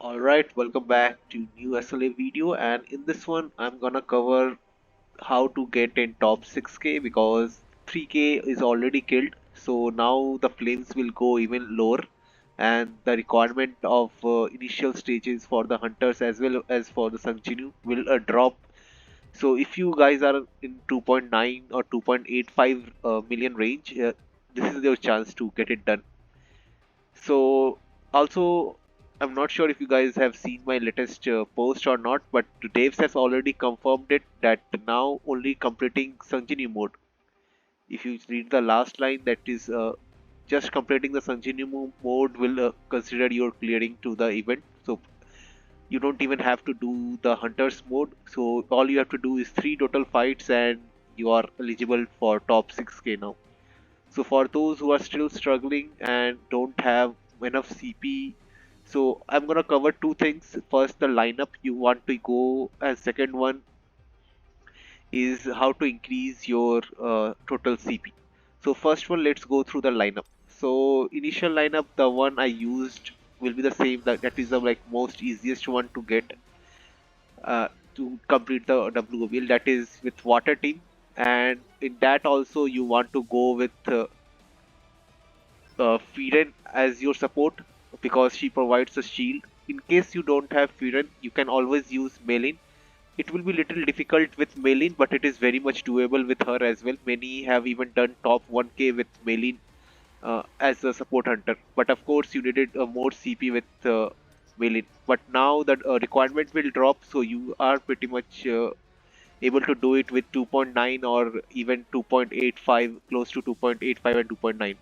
Alright, welcome back to new SLA video, and in this one I'm gonna cover how to get in top 6k because 3k is already killed, so now the flames will go even lower, and the requirement of initial stages for the hunters as well as for the Sanjinu will drop. So if you guys are in 2.9 or 2.85 million range, this is your chance to get it done. So also, I'm not sure if you guys have seen my latest post or not, but Dave has already confirmed it that now only completing Sanjini mode. If you read the last line, that is just completing the Sanjini mode will consider your clearing to the event. So you don't even have to do the hunters mode. So all you have to do is 3 total fights and you are eligible for top 6k now. So for those who are still struggling and don't have enough CP, so I'm gonna cover two things. First, the lineup you want to go, and second one is how to increase your total CP. So first one, let's go through the lineup. So initial lineup, the one I used will be the same. That is the like most easiest one to get uh, to complete the WOBL. That is with water team, and in that also you want to go with Firen as your support because she provides a shield. In case you don't have Firen, you can always use Melin. It will be little difficult with Melin, but it is very much doable with her as well. Many have even done top 1k with Melin as a support hunter. But of course, you needed more CP with Melin. But now that requirement will drop, so you are pretty much able to do it with 2.9 or even 2.85, close to 2.85 and 2.9.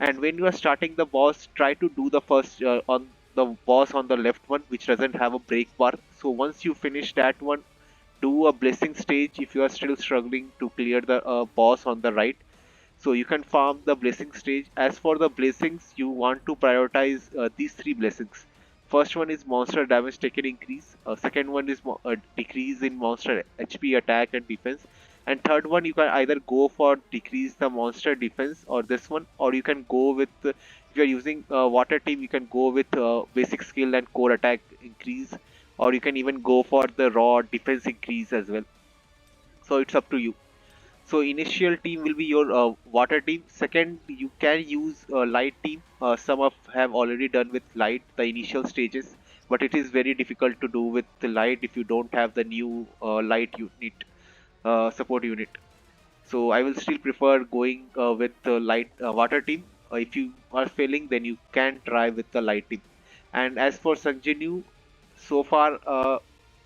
And when you are starting the boss, try to do the first on the boss on the left one, which doesn't have a break bar. So once you finish that one, do a blessing stage if you are still struggling to clear the boss on the right. So you can farm the blessing stage. As for the blessings, you want to prioritize these three blessings. First one is monster damage taken increase. Second one is decrease in monster HP, attack and defense. And third one, you can either go for decrease the monster defense or this one, or you can go with if you are using water team, you can go with basic skill and core attack increase, or you can even go for the raw defense increase as well. So it's up to you. So initial team will be your water team. Second, you can use light team. Some of have already done with light the initial stages, but it is very difficult to do with the light if you don't have the new light unit support unit. So I will still prefer going with the light water team. If you are failing, then you can try with the light team. And as for Sanjinu, so far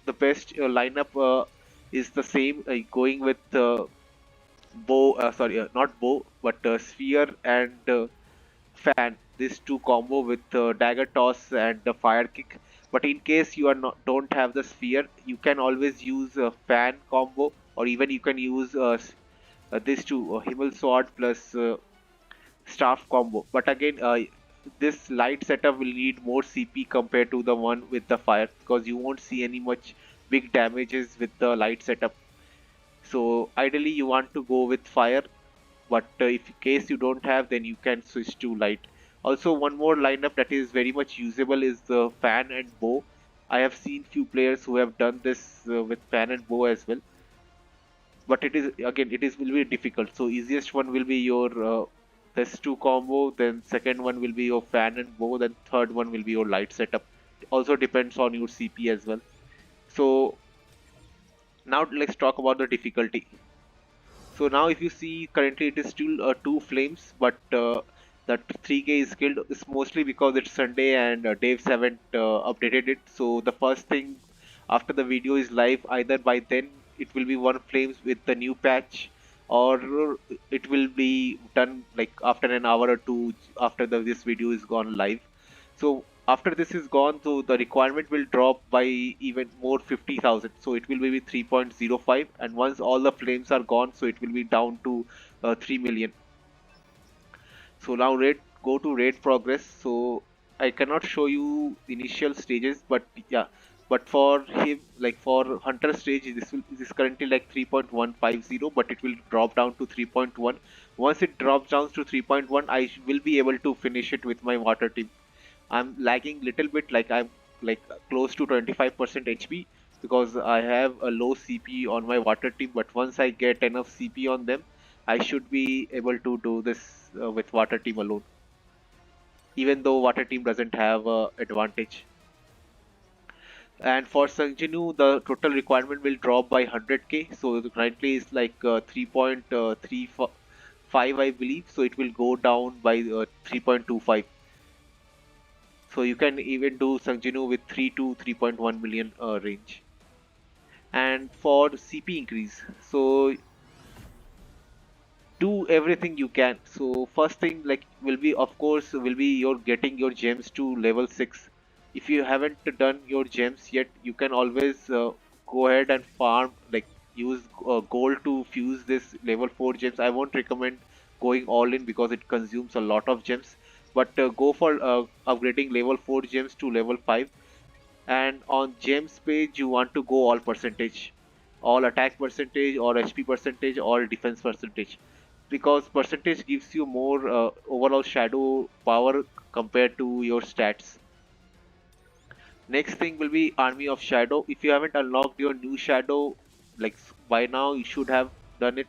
the best lineup is the same, going with bow, sorry, not bow, but sphere and fan. These two combo with dagger toss and the fire kick. But in case you are not don't have the sphere, you can always use a fan combo, or even you can use these two Himmel sword plus staff combo. But again, this light setup will need more CP compared to the one with the fire because you won't see any much big damages with the light setup. So ideally you want to go with fire, but if in case you don't have, then you can switch to light. Also, one more lineup that is very much usable is the fan and bow. I have seen few players who have done this with fan and bow as well, but it is again it is will be difficult. So easiest one will be your this two combo, then second one will be your fan and bow, then third one will be your light setup. Also depends on your CP as well. So now let's talk about the difficulty. So now if you see currently it is still two flames, but that 3k is killed is mostly because it's Sunday and Dave's haven't updated it. So the first thing after the video is live, either by then it will be one flames with the new patch, or it will be done like after an hour or two after this video is gone live. So after this is gone, so the requirement will drop by even more 50,000. So it will be 3.05, and once all the flames are gone, so it will be down to 3 million. So now go to raid progress. So I cannot show you initial stages, but yeah, but for him, like for hunter stage, this is currently like 3.150, but it will drop down to 3.1. Once it drops down to 3.1, will be able to finish it with my water team. I'm lagging little bit, like I'm like close to 25% HP because I have a low CP on my water team. But once I get enough CP on them, I should be able to do this with water team alone, even though water team doesn't have a advantage. And for Sanjinu, the total requirement will drop by 100k. So currently is like 3.35, I believe. So it will go down by 3.25. So you can even do Sanjinu with 3 to 3.1 million range. And for CP increase, so do everything you can. So first thing like will be, of course, will be your getting your gems to level 6. If you haven't done your gems yet, you can always go ahead and farm, like use gold to fuse this level 4 gems. I won't recommend going all in because it consumes a lot of gems, but go for upgrading level 4 gems to level 5. And on gems page you want to go all percentage, all attack percentage or HP percentage or defense percentage, because percentage gives you more overall shadow power compared to your stats. Next thing will be Army of Shadow. If you haven't unlocked your new shadow, like by now you should have done it.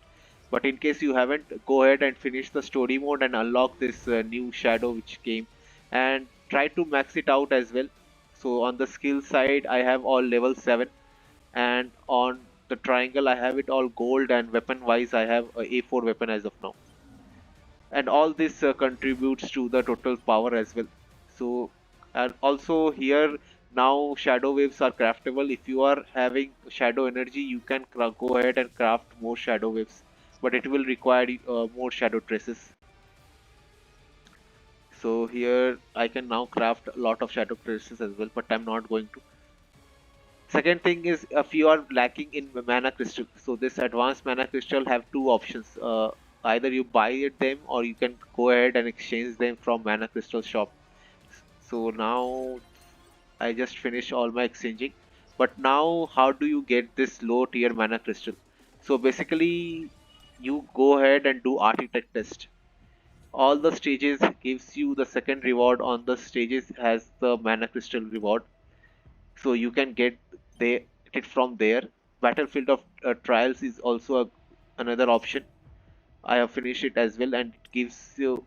But in case you haven't, go ahead and finish the story mode and unlock this new shadow which came, and try to max it out as well. So on the skill side, I have all level 7, and on the triangle I have it all gold, and weapon wise I have a A4 weapon as of now. And all this contributes to the total power as well. So, and also here now shadow waves are craftable. If you are having shadow energy, you can go ahead and craft more shadow waves, but it will require more shadow traces. So here I can now craft a lot of shadow traces as well, but I'm not going to. Second thing is, if you are lacking in mana crystal, so this advanced mana crystal have two options. Either you buy them or you can go ahead and exchange them from mana crystal shop. So now I just finished all my exchanging. But now how do you get this low tier mana crystal? So basically you go ahead and do architect test. All the stages gives you the second reward on the stages has the mana crystal reward, so you can get it from there. Battlefield of Trials is also another option. I have finished it as well, and it gives you.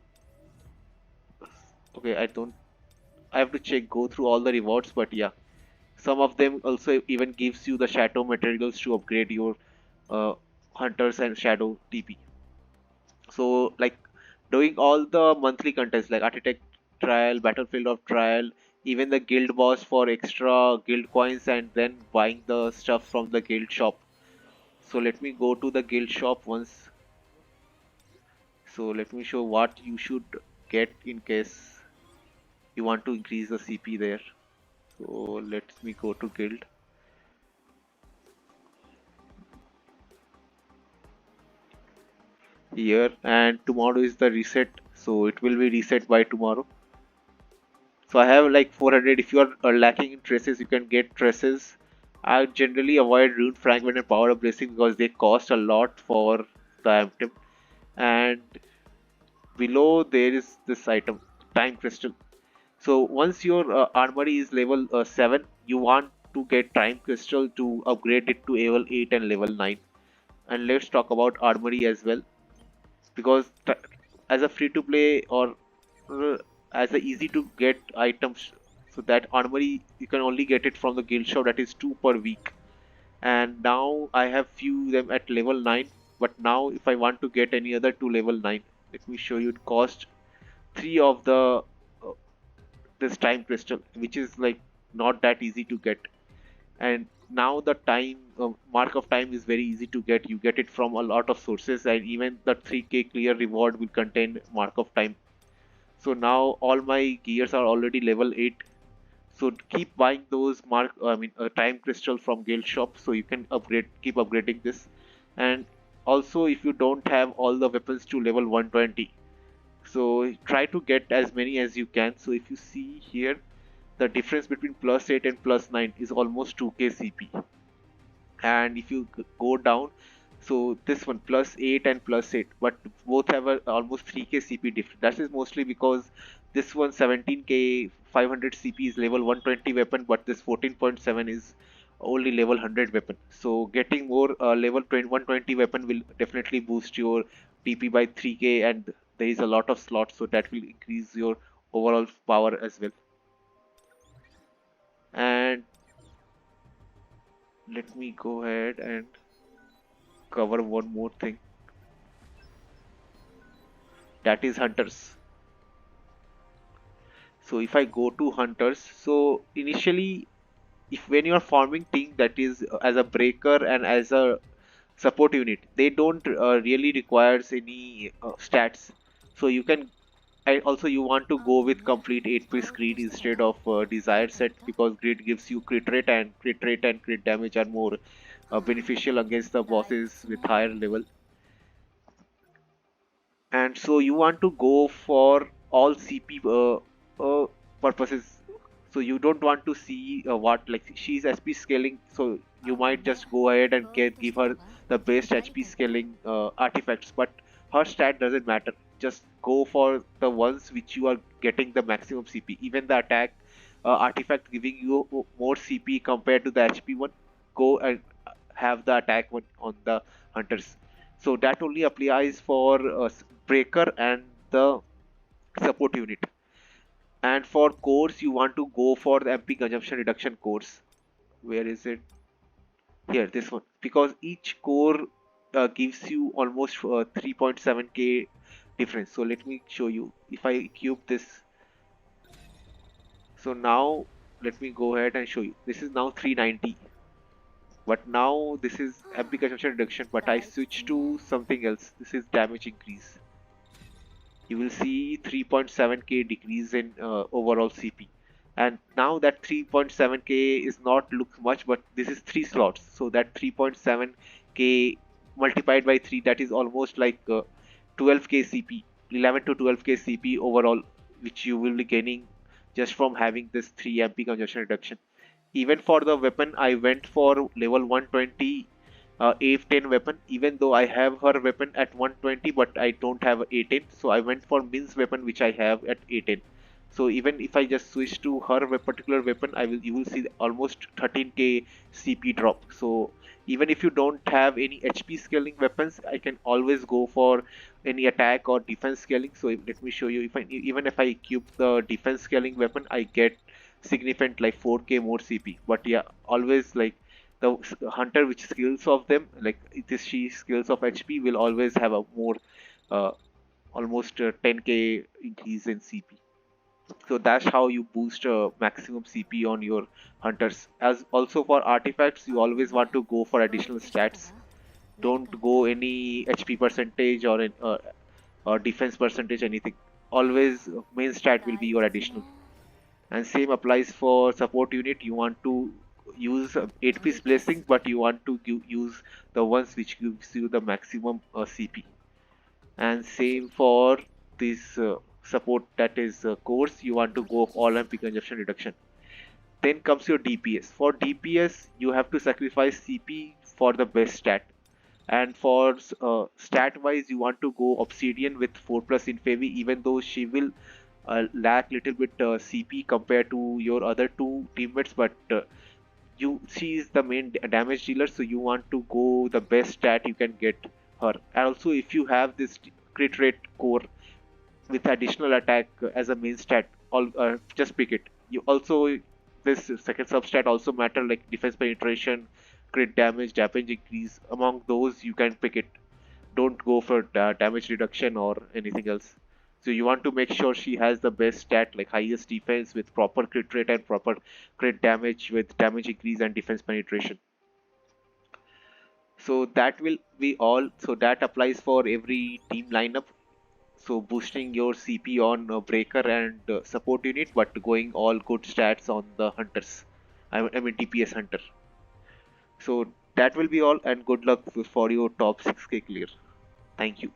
Okay, I don't. I have to check, go through all the rewards, but yeah, some of them also even gives you the shadow materials to upgrade your uh, hunters and shadow TP. So like doing all the monthly contests like Architect Trial, Battlefield of Trial, even the guild boss for extra guild coins, and then buying the stuff from the guild shop. So let me go to the guild shop once. So let me show what you should get in case you want to increase the CP there. So let me go to guild. Here, and tomorrow is the reset, so it will be reset by tomorrow. So I have like 400. If you are lacking in traces, you can get traces. I generally avoid rune fragment and power of blessing because they cost a lot for the item. And below there is this item, time crystal. So once your armory is level 7, you want to get time crystal to upgrade it to level 8 and level 9. And let's talk about armory as well, because as a free to play or uh, as a easy to get items, so that armory you can only get it from the guild shop, that is 2 per week. And now I have few them at level 9, but now if I want to get any other to level 9, let me show you, it cost 3 of the this time crystal, which is like not that easy to get. And now the time mark of time is very easy to get. You get it from a lot of sources, and even the 3k clear reward will contain mark of time. So now all my gears are already level 8. So keep buying those time crystal from guild shop, so you can upgrade, keep upgrading this. And also if you don't have all the weapons to level 120, so try to get as many as you can. So if you see here, the difference between plus 8 and plus 9 is almost 2k CP. And if you go down, so this one plus 8 and plus 8, but both have a almost 3k CP difference. That is mostly because this one 17k 500 CP is level 120 weapon, but this 14.7 is only level 100 weapon. So getting more level 120 weapon will definitely boost your TP by 3k, and there is a lot of slots, so that will increase your overall power as well. And let me go ahead and cover one more thing, that is hunters. So if I go to hunters, so initially, if when you are forming team, that is as a breaker and as a support unit, they don't really requires any stats. So you can, and also you want to go with complete 8-piece grid instead of desired set, because grid gives you crit rate and crit damage are more beneficial against the bosses with higher level. And so you want to go for all CP purposes. So you don't want to see what, like, she's HP scaling, so you might just go ahead and give her the best HP scaling artifacts, but her stat doesn't matter. Just go for the ones which you are getting the maximum CP. Even the attack artifact giving you more CP compared to the HP one, go and have the attack one on the hunters. So that only applies for breaker and the support unit. And for cores, you want to go for the MP consumption reduction cores. Where is it? Here, this one. Because each core gives you almost 3.7k difference. So let me show you. If I cube this, so now let me go ahead and show you. This is now 390. But now this is MP consumption reduction, but I switch to something else. This is damage increase. You will see 3.7k decrease in overall CP. And now that 3.7k is not look much, but this is 3 slots. So that 3.7k multiplied by 3, that is almost like 12k CP, 11 to 12k CP overall, which you will be gaining just from having this 3 MP congestion reduction. Even for the weapon, I went for level 120 A10 weapon, even though I have her weapon at 120, but I don't have A10, so I went for Min's weapon, which I have at A10. So even if I just switch to her particular weapon, you will see almost 13k CP drop. So even if you don't have any HP scaling weapons, I can always go for any attack or defense scaling. So let me show you. If I even if I equip the defense scaling weapon, I get significant like 4k more CP. But yeah, always like the hunter which skills of them, like this she skills of HP will always have a more uh, almost 10k increase in CP. So that's how you boost maximum CP on your hunters. As also for artifacts, you always want to go for additional stats. Don't go any HP percentage or defense percentage, anything. Always main stat will be your additional. And same applies for support unit. You want to use 8-piece blessing, but you want to use the ones which gives you the maximum CP. And same for this support, that is course, you want to go all MP consumption reduction. Then comes your DPS. For DPS, you have to sacrifice CP for the best stat. And for stat wise, you want to go Obsidian with 4 plus in Fevi, even though she will lack little bit CP compared to your other two teammates, but she is the main damage dealer, so you want to go the best stat you can get her. And also, if you have this crit rate core with additional attack as a main stat, all just pick it. You also, this second substat also matter, like defense penetration, crit damage increase. Among those, you can pick it. Don't go for damage reduction or anything else. So you want to make sure she has the best stat, like highest defense with proper crit rate and proper crit damage with damage increase and defense penetration. So that will be all. So that applies for every team lineup. So boosting your CP on breaker and support unit, but going all good stats on the hunters. I mean DPS hunter. So that will be all, and good luck for your top 6k clear. Thank you.